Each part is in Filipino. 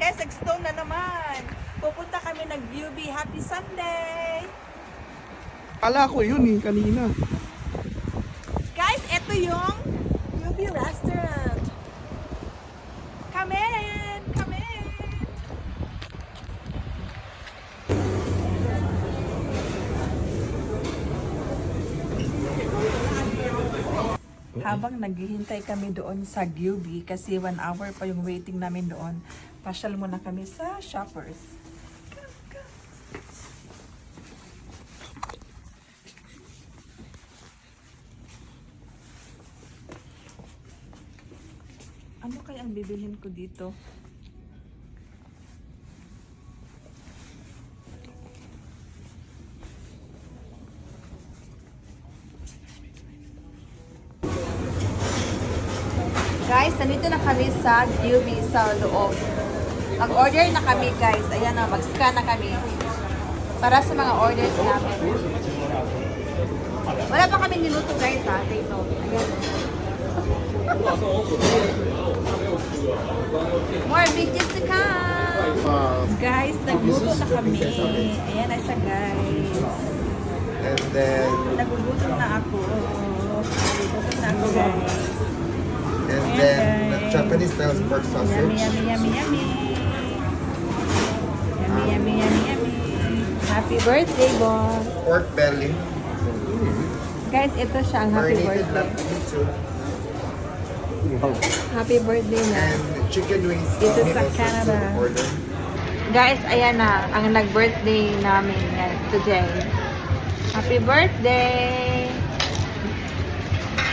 Guys, Stone na naman. Pupunta kami ng UB. Happy Sunday! Kala ko yun eh, kanina. Guys, ito yung UB restaurant. Come in! Come in! Habang naghihintay kami doon sa UB kasi 1 hour pa yung waiting namin doon, pasyal muna kami sa Shoppers. Ano kaya ang bibilhin ko dito? Guys, nandito na kami sa UB sa loob. Mag-order na kami guys. Ayan na, mag-scan na kami. Para sa mga orders namin. Wala pa kami niluto guys ha. Take note. Ayan. More videos to come! Guys, nagluto na kami. Ayan na siya guys. And then, Nagugutom na ako. Nagugutom na ako guys. and Ayan, then, guys. Japanese style pork Yummy, sausage. yummy, yummy, yummy. Yummy, yummy, yummy, yummy. Happy birthday, boss. Pork belly. Guys, ito siya ang happy Marinated birthday. lamb too. Happy birthday niya. And chicken wings. Dito sa also Canada. to order. Guys, ayan na. Ang nag-birthday namin yan today. Happy birthday!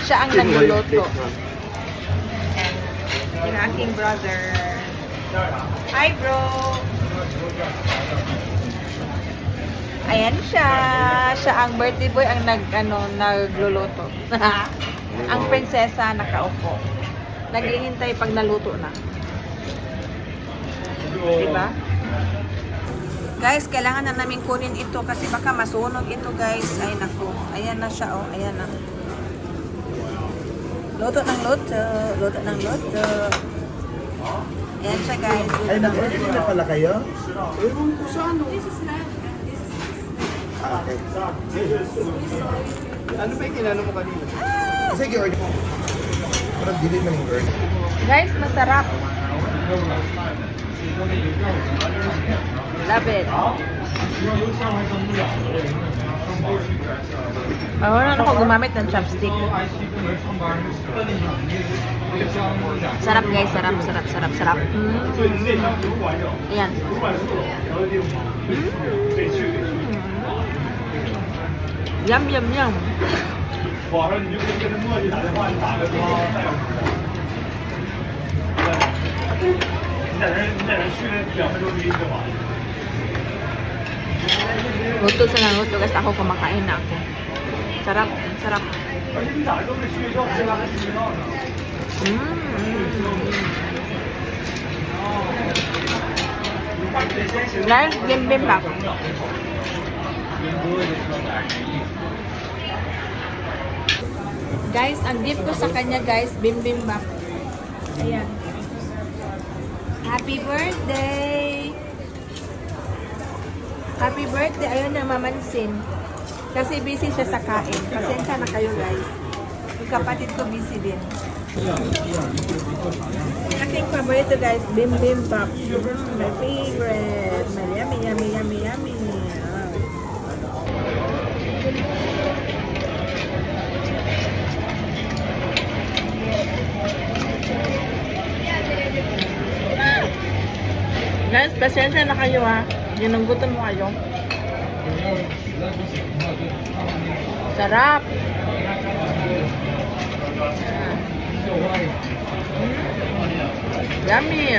Siya ang nagluluto. Yung aking brother. Hi, bro! Ayan siya. Siya ang birthday boy ang nagluluto. Ang prinsesa nakaupo. Naghihintay pag naluto na. Diba? Guys, kailangan na namin kunin ito kasi baka masunog ito guys. Ay naku. Ayan na siya oh. Ayan na. Luto ng luto. Luto ng luto. Ayan siya guys. Ay, nag-order na pala kayo? Ewan ko sa ano. Ah, okay. Ano ba yung kinano mo kanina? Sige, order mo. Parang dili man yung order. Guys, masarap. Love it. Wala na ako gumamit ng chopstick. Sarap guys, sarap, sarap, sarap, sarap. Ayan. Yum, yum, yum. Luto sa lang luto kasi ako kumakain na ako. Sarap, sarap. Guys, bimbimap. Guys, ang gift ko sa kanya guys, bimbimap. Ayan. Happy birthday! Happy birthday! Ayun na mamansin. Kasi busy siya sa kain. Pasensya na kayo guys. Yung kapatid ko busy din. Aking paborito guys, bimbimap. My favorite. My yummy, yummy, yummy, yummy. Guys, pasensya na kayo ha. Ginunggutan mo kayo. Sarap. Yummy.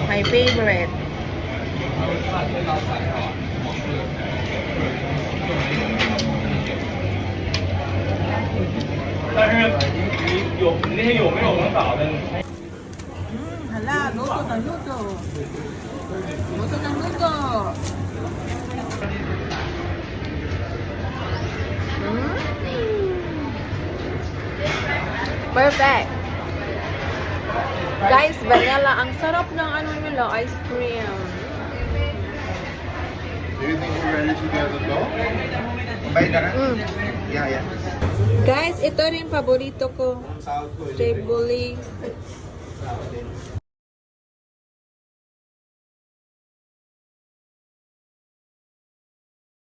My favorite. Hala, luto ng luto. Luto ng luto. Perfect. Guys, vanilla. Ang sarap ng ano nila, ice cream. Do you think we're ready to go? Kumain ka na? Yeah. Guys, ito rin paborito ko. Sahod ko. Tabbouleh.